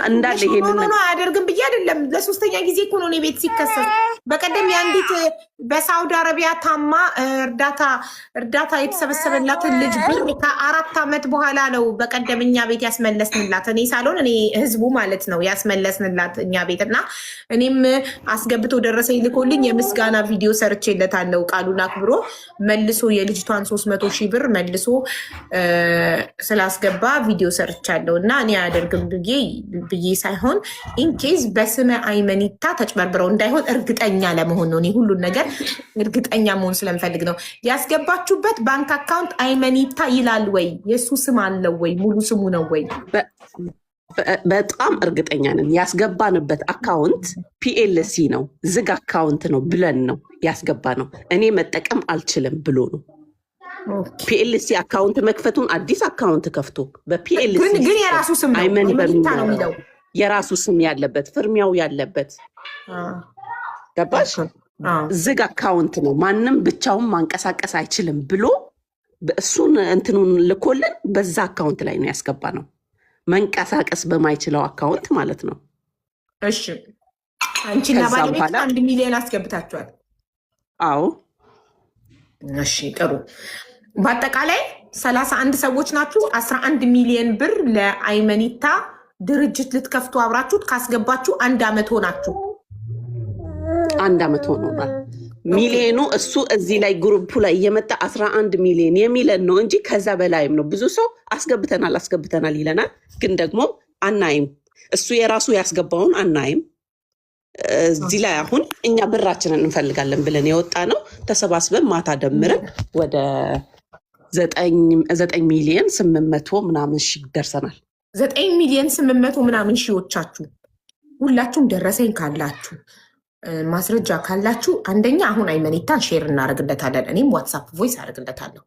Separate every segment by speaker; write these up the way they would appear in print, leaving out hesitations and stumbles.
Speaker 1: እንዳለ ይሄንን
Speaker 2: ነው አያደርግም ብዬ አይደለም። ለሶስተኛ ጊዜ እኮ ነው እኔ ቤት ሲከሰስ። በቀደም የአንዲት በሳውዲ አረቢያ ታማ እርዳታ የተሰበሰበላትን ልጅ ብር ከ4 ዓመት በኋላ ነው በቀደም እኛ ቤት ያስመለስንላት። እኔ ሳልሆን እኔ ህዝቡ ማለት ነው ያስመለስንላት እኛ ቤት እና እኔም አስገብቶ ደረሰ ይልኮልኝ የምስጋና ቪዲዮ ሰርቼለታለሁ። ቃሉን አክብሮ መልሶ የልጅቷን 300,000 ብር መልሶ ስላስገባ ቪዲዮ ሰርቻለሁ እና እኔ አያደርግም ብዬ ሳይሆን ኢንኬዝ በስመ አይመኒታ ተጭበርብረው እንዳይሆን እርግጠኛ ለመሆን ነው። እኔ ሁሉን ነገር እርግጠኛ መሆን ስለምፈልግ ነው። ያስገባችሁበት ባንክ አካውንት አይመኒታ ይላል ወይ? የእሱ ስም አለው ወይ? ሙሉ ስሙ ነው ወይ?
Speaker 1: በጣም እርግጠኛ ነን። ያስገባንበት አካውንት ፒኤልሲ ነው፣ ዝግ አካውንት ነው ብለን ነው ያስገባ ነው። እኔ መጠቀም አልችልም ብሎ ነው ፒኤልሲ አካውንት መክፈቱን አዲስ አካውንት ከፍቶ በፒኤልሲ
Speaker 2: ግን የራሱ ስም ነው አይመኒታ ነው የሚለው
Speaker 1: የራሱ ስም ያለበት ፍርሚያው ያለበት ገባሽ? ዝግ አካውንት ነው። ማንም ብቻውን ማንቀሳቀስ አይችልም ብሎ እሱን እንትኑን ልኮልን በዛ አካውንት ላይ ነው ያስገባ ነው። መንቀሳቀስ በማይችለው አካውንት ማለት ነው።
Speaker 2: እሺ አንቺና ባለቤት 1 ሚሊዮን አስገብታችኋል?
Speaker 1: አዎ።
Speaker 2: እሺ ጥሩ። በአጠቃላይ 31 ሰዎች ናችሁ። 11 ሚሊዮን ብር ለአይመኒታ ድርጅት ልትከፍቱ አብራችሁት ካስገባችሁ 1 ዓመት ሆናችሁ።
Speaker 1: 1 ዓመት ሆኖናል። ሚሊዮኑ እሱ እዚህ ላይ ግሩፑ ላይ እየመጣ 11 ሚሊዮን የሚለን ነው እንጂ ከዛ በላይም ነው። ብዙ ሰው አስገብተናል ይለናል፣ ግን ደግሞ አናይም። እሱ የራሱ ያስገባውን አናይም። እዚህ ላይ አሁን እኛ ብራችንን እንፈልጋለን ብለን የወጣ ነው። ተሰባስበን ማታ ደምረን ወደ 9 ሚሊዮን 800 ምናምን ሺህ ደርሰናል።
Speaker 2: 9 ሚሊዮን 800 ምናምን ሺዎቻችሁ ሁላችሁም ደረሰኝ ካላችሁ ማስረጃ ካላችሁ አንደኛ አሁን አይመኒታን ሼር እናደርግለታለን። እኔም ዋትሳፕ ቮይስ አደርግለታለሁ።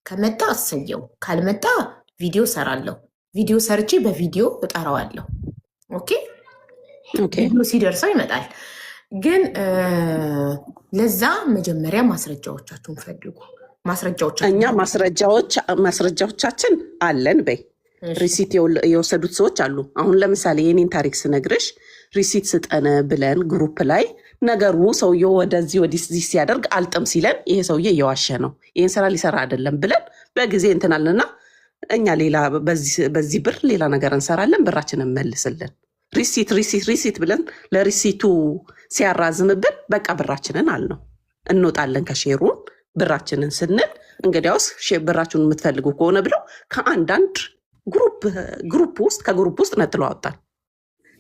Speaker 2: ከመጣ አሰየው፣ ካልመጣ ቪዲዮ ሰራለሁ። ቪዲዮ ሰርቼ በቪዲዮ እጠራዋለሁ። ኦኬ ቪዲዮ ሲደርሰው ይመጣል። ግን ለዛ መጀመሪያ ማስረጃዎቻችሁን ፈልጉ።
Speaker 1: እኛ ማስረጃዎቻችን አለን በይ። ሪሲት የወሰዱት ሰዎች አሉ። አሁን ለምሳሌ የኔን ታሪክ ስነግርሽ ሪሲት ስጠን ብለን ግሩፕ ላይ ነገሩ ሰውየው ወደዚህ ወዲህ ሲያደርግ አልጥም ሲለን ይሄ ሰውዬ እየዋሸ ነው፣ ይህን ስራ ሊሰራ አይደለም ብለን በጊዜ እንትናልና እኛ ሌላ በዚህ ብር ሌላ ነገር እንሰራለን፣ ብራችንን መልስልን። ሪሲት ብለን ለሪሲቱ ሲያራዝምብን በቃ ብራችንን አልነው እንወጣለን ከሼሩን ብራችንን ስንል እንግዲያውስ ብራችሁን የምትፈልጉ ከሆነ ብለው ከአንዳንድ ከግሩፕ ውስጥ ነጥሎ አወጣል።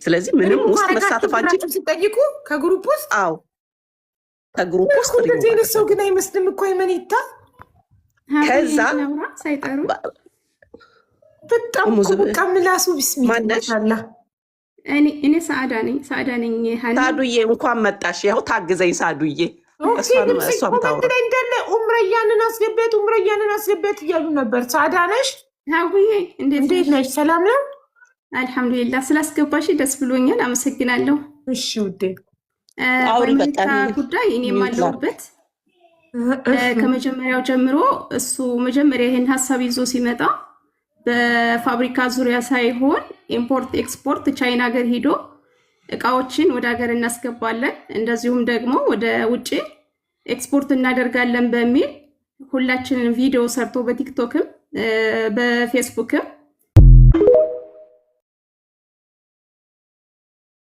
Speaker 1: ስለዚህ ምንም ውስጥ መሳተፋችን
Speaker 2: ሲጠይቁ ከግሩፕ ውስጥ
Speaker 1: አዎ ከግሩፕ ውስጥ
Speaker 2: እንደዚህ አይነት ሰው ግን አይመስልም እኮ አይመኒታ።
Speaker 1: ከዛ
Speaker 3: ሳይጠሩ
Speaker 2: በጣም በቃ ምላሱ ቢስሚላ
Speaker 3: እኔ ሰዓዳ ነኝ።
Speaker 1: ሳዱዬ እንኳን መጣሽ። ያው ታግዘኝ ሳዱዬ። እሷም ታውራ
Speaker 2: እንዳለ ኡምረያንን አስገበት እያሉ ነበር። ሰዓዳ ነሽ?
Speaker 3: ሀቡዬ
Speaker 2: እንዴት ነሽ? ሰላም ነው?
Speaker 3: አልሐምዱሊላህ። ስላስገባሽ ደስ ብሎኛል። አመሰግናለሁ።
Speaker 2: እሺ ውዴ።
Speaker 3: በአይመኒታ ጉዳይ እኔም አለሁበት ከመጀመሪያው ጀምሮ። እሱ መጀመሪያ ይህን ሀሳብ ይዞ ሲመጣ በፋብሪካ ዙሪያ ሳይሆን ኢምፖርት ኤክስፖርት ቻይና ሀገር ሂዶ እቃዎችን ወደ ሀገር እናስገባለን፣ እንደዚሁም ደግሞ ወደ ውጭ ኤክስፖርት እናደርጋለን በሚል ሁላችንን ቪዲዮ ሰርቶ በቲክቶክም በፌስቡክም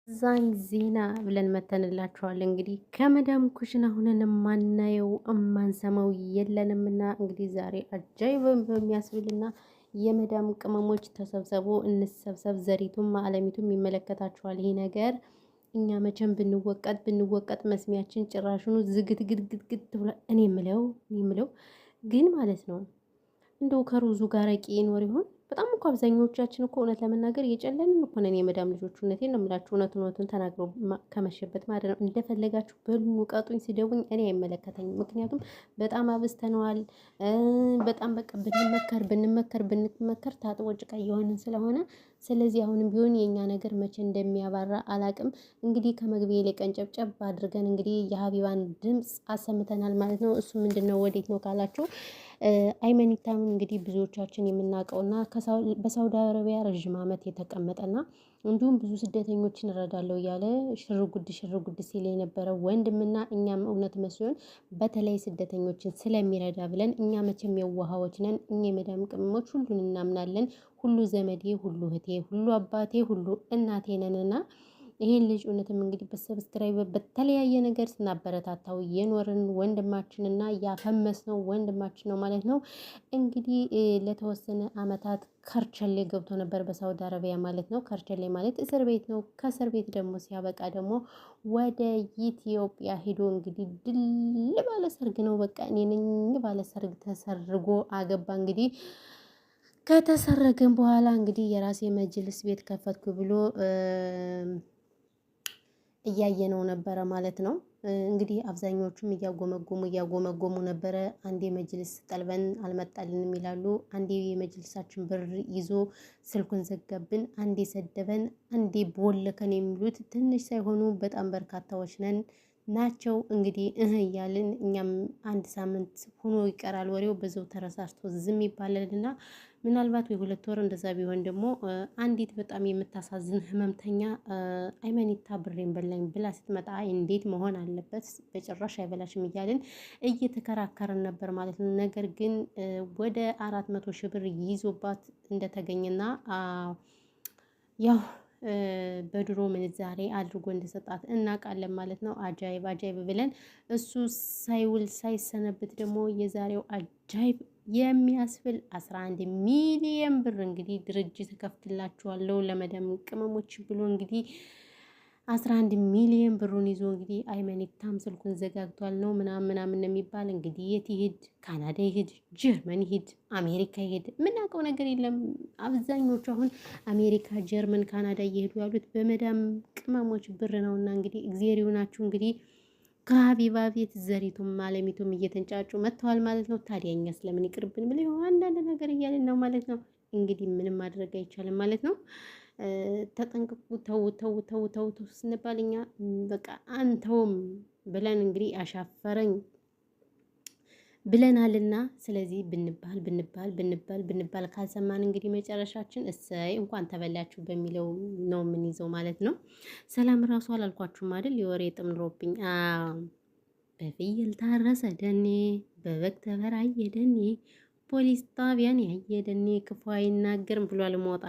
Speaker 4: ዛኝ ዜና ብለን መተንላችኋል። እንግዲህ ከመዳም ኩሽና ሆነን የማናየው የማንሰማው የለንምና እንግዲህ ዛሬ አጃይበን በሚያስብልና የመዳም ቅመሞች ተሰብሰቡ፣ እንሰብሰብ። ዘሪቱም አለሚቱም ይመለከታችኋል ይሄ ነገር። እኛ መቼም ብንወቀጥ መስሚያችን ጭራሽኑ ዝግትግትግት ብሏል። እኔ የምለው ግን ማለት ነው እንደው ከሩዙ ጋር ረቂ ይኖር ይሆን? በጣም እኮ አብዛኞቻችን እኮ እውነት ለመናገር እየጨለንን እኮ ነን። የመዳም ልጆች እውነቴን ነው የምላችሁ። እውነቱን ተናግረው ከመሸበት ማለት ነው። እንደፈለጋችሁ በሉኝ፣ ውቀጡኝ፣ ስደቡኝ፣ እኔ አይመለከተኝም። ምክንያቱም በጣም አብዝተነዋል። በጣም በቃ ብንመከር ታጥቦ ጭቃ እየሆንን ስለሆነ፣ ስለዚህ አሁንም ቢሆን የእኛ ነገር መቼ እንደሚያባራ አላቅም። እንግዲህ ከመግቢያ ላይ ቀንጨብጨብ አድርገን እንግዲህ የሀቢባን ድምፅ አሰምተናል ማለት ነው። እሱ ምንድን ነው ወዴት ነው ካላችሁ አይመኒታም እንግዲህ ብዙዎቻችን የምናውቀውና በሳውዲ አረቢያ ረዥም ዓመት የተቀመጠና እንዲሁም ብዙ ስደተኞችን እረዳለሁ እያለ ሽርጉድ ሲል የነበረ ወንድምና እኛም እውነት መስሎን በተለይ ስደተኞችን ስለሚረዳ ብለን እኛ መቼም የዋሃዎች ነን። እኛ የመዳም ቅመሞች ሁሉን እናምናለን። ሁሉ ዘመዴ፣ ሁሉ እህቴ፣ ሁሉ አባቴ፣ ሁሉ እናቴ ነንና ይሄን ልጅ እውነትም እንግዲህ በሰብስክራይብ በተለያየ ነገር ስናበረታታው የኖርን ወንድማችንና ያፈመስነው ወንድማችን ነው ማለት ነው። እንግዲህ ለተወሰነ አመታት ከርቸሌ ገብቶ ነበር በሳውዲ አረቢያ ማለት ነው። ከርቸሌ ማለት እስር ቤት ነው። ከእስር ቤት ደግሞ ሲያበቃ ደግሞ ወደ ኢትዮጵያ ሄዶ እንግዲህ ድል ባለ ሰርግ ነው በቃ እኔ ነኝ ባለ ሰርግ ተሰርጎ አገባ። እንግዲህ ከተሰረገን በኋላ እንግዲህ የራሴ መጅልስ ቤት ከፈትኩ ብሎ እያየነው ነበረ ማለት ነው። እንግዲህ አብዛኞቹም እያጎመጎሙ ነበረ። አንዴ መጅልስ ጠልበን አልመጣልንም ይላሉ። አንዴ የመጅልሳችን ብር ይዞ ስልኩን ዘጋብን፣ አንዴ ሰደበን፣ አንዴ ቦለከን የሚሉት ትንሽ ሳይሆኑ በጣም በርካታዎች ነን ናቸው። እንግዲህ እያልን እኛም አንድ ሳምንት ሆኖ ይቀራል ወሬው በዛው ተረሳስቶ ዝም ይባላልና ምናልባት ወይ 2 ወር እንደዛ ቢሆን ደግሞ አንዲት በጣም የምታሳዝን ህመምተኛ አይመኒታ ብሬን በላኝ ብላ ስትመጣ እንዴት መሆን አለበት በጭራሽ አይበላሽም እያልን እየተከራከርን ነበር ማለት ነው። ነገር ግን ወደ 400,000 ብር ይዞባት እንደተገኘና ያው በድሮ ምንዛሬ አድርጎ እንደሰጣት እናውቃለን ማለት ነው። አጃይብ ብለን እሱ ሳይውል ሳይሰነብት ደግሞ የዛሬው አጃይብ የሚያስብል 11 ሚሊዮን ብር እንግዲህ ድርጅት እከፍትላችኋለሁ ለመዳም ቅመሞች ብሎ እንግዲህ 11 ሚሊዮን ብሩን ይዞ እንግዲህ አይመኒታም ስልኩን ዘጋግቷል ነው ምናምን የሚባል እንግዲህ የት ይሄድ? ካናዳ ይሄድ? ጀርመን ይሄድ? አሜሪካ ይሄድ? የምናውቀው ነገር የለም። አብዛኞቹ አሁን አሜሪካ፣ ጀርመን፣ ካናዳ እየሄዱ ያሉት በመዳም ቅመሞች ብር ነውና እንግዲህ እግዚአብሔር ይሁናችሁ። እንግዲህ ከሀቢባ ቤት ዘሪቱም አለሚቱም እየተንጫጩ መጥተዋል ማለት ነው። ታዲያ እኛ ስለምን ይቅርብን ብለው አንዳንድ ነገር እያልን ነው ማለት ነው። እንግዲህ ምንም ማድረግ አይቻልም ማለት ነው። ተጠንቅቁ፣ ተው ስንባል እኛ በቃ አንተውም ብለን እንግዲህ አሻፈረኝ ብለናልና ስለዚህ ብንባል ካልሰማን እንግዲህ መጨረሻችን እሰይ እንኳን ተበላችሁ በሚለው ነው የምንይዘው ማለት ነው። ሰላም ራሱ አላልኳችሁም አይደል? የወሬ ጥምሮብኝ በፍየል ታረሰ ደኔ፣ በበግ ተበራየ ደኔ፣ ፖሊስ ጣቢያን ያየ ደኔ ክፉ አይናገርም ብሏል ሞጣ።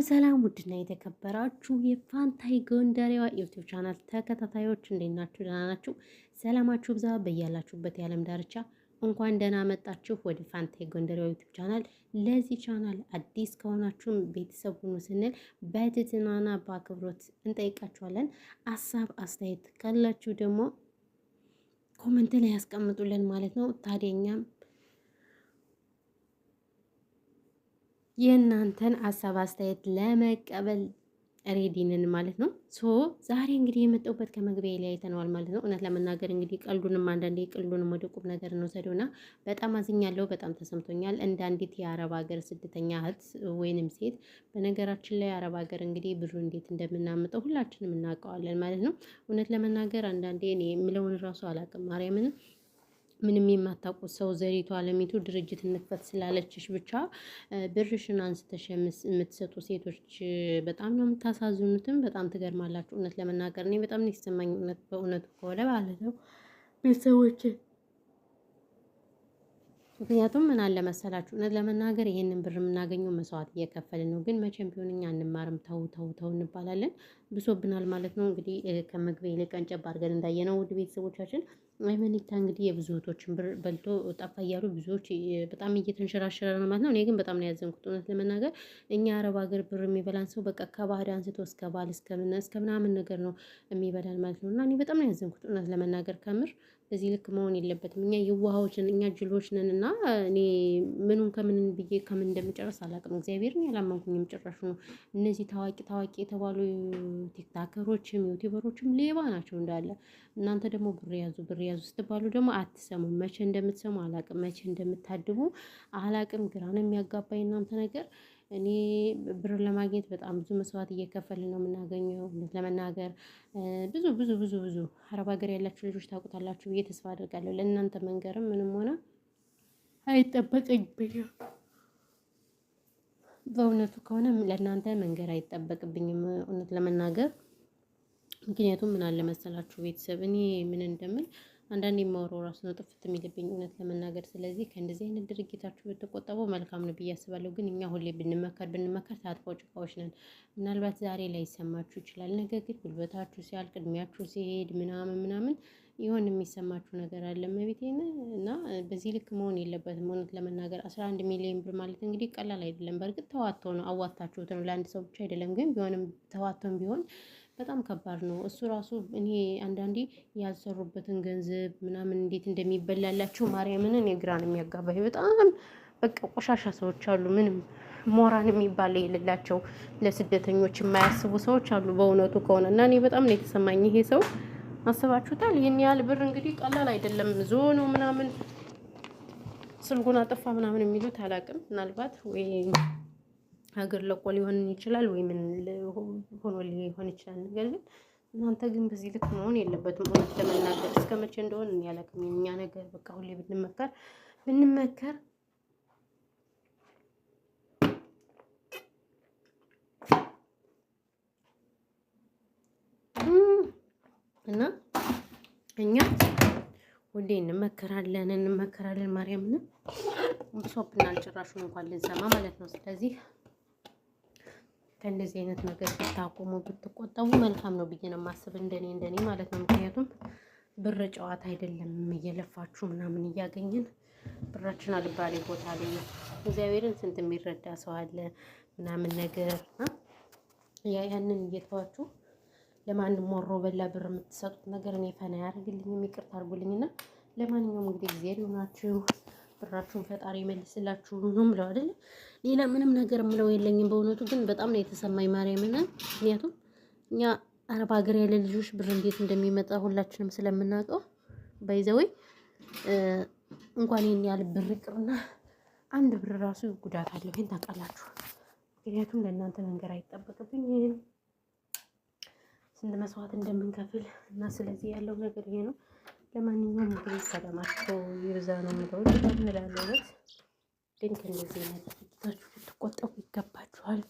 Speaker 4: ሰላም ውድና የተከበራችሁ የፋንታይ ጎንደሬዋ ዩቲዩብ ቻናል ተከታታዮች እንዴት ናችሁ? ደህና ናችሁ? ሰላማችሁ ብዛ በያላችሁበት የዓለም ዳርቻ። እንኳን ደህና መጣችሁ ወደ ፋንታይ ጎንደሬዋ ዩቲዩብ ቻናል። ለዚህ ቻናል አዲስ ከሆናችሁም ቤተሰብ ሁኑ ስንል በትህትናና በአክብሮት እንጠይቃችኋለን። ሀሳብ አስተያየት ካላችሁ ደግሞ ኮመንት ላይ ያስቀምጡልን ማለት ነው። ታዲያኛም የእናንተን ሀሳብ አስተያየት ለመቀበል ሬዲንን ማለት ነው። ዛሬ እንግዲህ የመጣሁበት ከመግቢያ ላይ አይተነዋል ማለት ነው። እውነት ለመናገር እንግዲህ ቀልዱንም አንዳንዴ ቀልዱንም ወደ ቁም ነገር እንወሰደውና በጣም አዝኛለሁ፣ በጣም ተሰምቶኛል። እንደ አንዲት የአረብ ሀገር ስደተኛ እህት ወይንም ሴት። በነገራችን ላይ አረብ ሀገር እንግዲህ ብሩ እንዴት እንደምናምጠው ሁላችንም እናውቀዋለን ማለት ነው። እውነት ለመናገር አንዳንዴ እኔ የምለውን ራሱ አላውቅም ማርያምን ምንም የማታውቁት ሰው ዘሪቱ አለሚቱ ድርጅት እንክፈት ስላለችሽ ብቻ ብርሽን አንስተሽ የምትሰጡ ሴቶች በጣም ነው የምታሳዝኑትም። በጣም ትገርማላችሁ። እውነት ለመናገር እኔ በጣም ነው የተሰማኝ በእውነቱ ከሆነ ማለት ነው ቤተሰቦች። ምክንያቱም ምን አለ መሰላችሁ እውነት ለመናገር ይሄንን ብር የምናገኘው መስዋዕት እየከፈልን ነው። ግን መቼም ቢሆን እኛ አንማርም፣ ተው እንባላለን። ብሶብናል ማለት ነው። እንግዲህ ከመግቢያ ላይ ቀንጨብ አድርገን እንዳየነው ውድ ቤተሰቦቻችን አይመኒታ እንግዲህ የብዙ እህቶችን ብር በልቶ ጠፋ እያሉ ብዙዎች በጣም እየተንሸራሸረ ነው ማለት ነው። እኔ ግን በጣም ነው ያዘንኩት እውነት ለመናገር። እኛ አረብ ሀገር ብር የሚበላን ሰው በቃ ከባህር አንስቶ እስከ ባል እስከ ምናምን ነገር ነው የሚበላን ማለት ነው። እና እኔ በጣም ነው ያዘንኩት እውነት ለመናገር ከምር በዚህ ልክ መሆን የለበትም። እኛ የዋሃዎችን እኛ ጅሎች ነን እና እኔ ምኑን ከምን ብዬ ከምን እንደምጨርስ አላውቅም። እግዚአብሔርን ያላመንኩኝም ጭራሽ ነው። እነዚህ ታዋቂ የተባሉ ቲክታከሮችም ዩቲዩበሮችም ሌባ ናቸው እንዳለ። እናንተ ደግሞ ብር ያዙ ስትባሉ ደግሞ አትሰሙም። መቼ እንደምትሰሙ አላውቅም፣ መቼ እንደምታድቡ አላውቅም። ግራ ነው የሚያጋባኝ እናንተ ነገር። እኔ ብር ለማግኘት በጣም ብዙ መስዋዕት እየከፈልን ነው የምናገኘው። ለመናገር ብዙ አረብ ሀገር ያላችሁ ልጆች ታውቁታላችሁ ብዬ ተስፋ አድርጋለሁ። ለእናንተ መንገርም ምንም ሆነ አይጠበቅብኝም። በእውነቱ ከሆነ ለእናንተ መንገር አይጠበቅብኝም እውነት ለመናገር። ምክንያቱም ምን አለ መሰላችሁ ቤተሰብ እኔ ምን እንደምል አንዳንዴ የማወራው ራሱ ነው ጥፍት የሚልብኝ እውነት ለመናገር። ስለዚህ ከእንደዚህ አይነት ድርጊታችሁ ብትቆጠቡ መልካም ነው ብዬ አስባለሁ። ግን እኛ ሁሌ ብንመከር ታጥቦ ጭቃዎች ነን። ምናልባት ዛሬ ላይ ይሰማችሁ ይችላል። ነገር ግን ጉልበታችሁ ሲያልቅ እድሜያችሁ ሲሄድ ምናምን ይሆን የሚሰማችሁ ነገር አለ መቤቴን እና በዚህ ልክ መሆን የለበትም። እውነት ለመናገር 11 ሚሊዮን ብር ማለት እንግዲህ ቀላል አይደለም። በእርግጥ ተዋቶ ነው አዋታችሁት ነው ለአንድ ሰው ብቻ አይደለም። ግን ቢሆንም ተዋቶም ቢሆን በጣም ከባድ ነው። እሱ ራሱ እኔ አንዳንዴ ያልሰሩበትን ገንዘብ ምናምን እንዴት እንደሚበላላቸው ማርያምን እኔ ግራ ነው የሚያጋባኝ። በጣም በቃ ቆሻሻ ሰዎች አሉ። ምንም ሞራን የሚባል የሌላቸው ለስደተኞች የማያስቡ ሰዎች አሉ በእውነቱ ከሆነ እና እኔ በጣም ነው የተሰማኝ። ይሄ ሰው አስባችሁታል? ይህን ያህል ብር እንግዲህ ቀላል አይደለም። ዞ ነው ምናምን ስልኩን አጠፋ ምናምን የሚሉት አላውቅም። ምናልባት ወይ ሀገር ለቆ ሊሆን ይችላል ወይ ምን ሆኖ ሊሆን ይችላል። ነገር ግን እናንተ ግን በዚህ ልክ መሆን የለበትም። እውነት ለመናገር እስከ መቼ እንደሆነ እኔ አላውቅም። የእኛ ነገር በቃ ሁሌ ብንመከር እና እኛ ሁሌ እንመከራለን ማርያምን ብሶብናል ጭራሹን እንኳን ልንሰማ ማለት ነው። ስለዚህ ከእንደዚህ አይነት ነገር ብታቆሙ ብትቆጠቡ መልካም ነው ብዬ ነው የማስብ፣ እንደኔ ማለት ነው። ምክንያቱም ብር ጨዋታ አይደለም። እየለፋችሁ ምናምን እያገኘን ብራችን አልባሌ ቦታ ላይ እግዚአብሔርን ስንት የሚረዳ ሰው አለ ምናምን ነገር ያንን እየተዋችሁ ለማንም ወሮ በላ ብር የምትሰጡት ነገር እኔ ፈና ያደርግልኝም። ይቅርታ አድርጉልኝና ለማንኛውም እንግዲህ እግዚአብሔር ይሁናችሁ፣ ብራችሁን ፈጣሪ ይመልስላችሁ ነው የምለው አይደል። ሌላ ምንም ነገር የምለው የለኝም። በእውነቱ ግን በጣም ነው የተሰማኝ ማርያምን። ምክንያቱም እኛ አረብ ሀገር ያለ ልጆች ብር እንዴት እንደሚመጣ ሁላችንም ስለምናውቀው ባይዘወይ እንኳን ይሄን ያህል ብር ይቅርና አንድ ብር ራሱ ጉዳት አለው። ይሄን ታውቃላችሁ። ምክንያቱም ለእናንተ መንገር አይጠበቅብኝ ስንት መስዋዕት እንደምንከፍል እና ስለዚህ ያለው ነገር ይሄ ነው። ለማንኛውም እንግዲህ ሰላማችሁ ይብዛ ነው የምለው እንላለን። ግን ከእንደዚህ አይነት ድርጊታችሁ ልትቆጠቡ ይገባችኋል።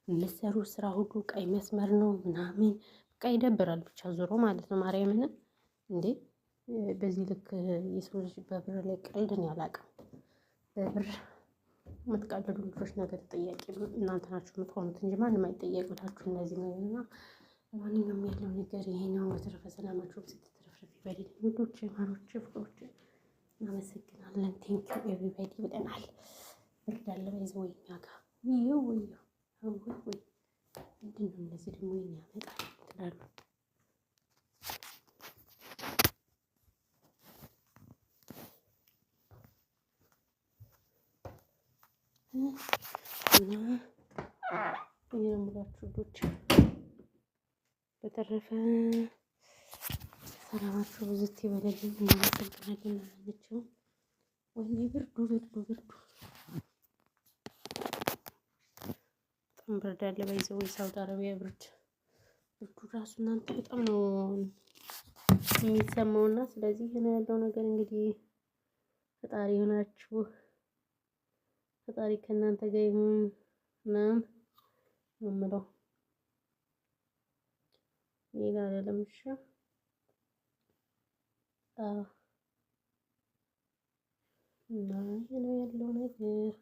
Speaker 4: የምትሰሩ ስራ ሁሉ ቀይ መስመር ነው ምናምን በቃ ይደብራል። ብቻ ዞሮ ማለት ነው ማርያምን እንዴ በዚህ ልክ የሰው ልጅ በብር ላይ ቀልድን ያላቅም። በብር የምትቀልዱ ልጆች ነገር ተጠያቂ እናንተ ናችሁ የምትሆኑት እንጂ ማንም አይጠየቁታችሁ። እነዚህ ነገርና ለማንኛውም ያለው ነገር ይሄ ነው። በተረፈ ሰላማችሁ ስትትረፍረፍ ይበልል። ውዶች፣ ማሮች፣ ፍቅሮች እናመሰግናለን። ቴንኪው ኤቭሪባዲ ብለናል። ብርድ አለ ባይዘው እኛ ጋር ይኸው ወይ ምንድን ነው እነዚህ ደግሞ ያመጣል ትላሉ። እና ይሄ ነው የምላችሁ ውዶች። በተረፈ ሰላማችሁ ብዙት ይበለልኝ። እናመሰግናለን። አለችው ወይኔ ብርዱ በጣም ብርድ አለ ባይዘው የሳውዲ አረቢያ ብርዱ ራሱ እናንተ በጣም ነው የሚሰማውና ስለዚህ ነው ያለው ነገር። እንግዲህ ፈጣሪ ሆናችሁ ፈጣሪ ከእናንተ ጋር ይሁን ነው የምለው። ሌላ አይደለም። እሺ እና ይሄ ነው ያለው ነገር።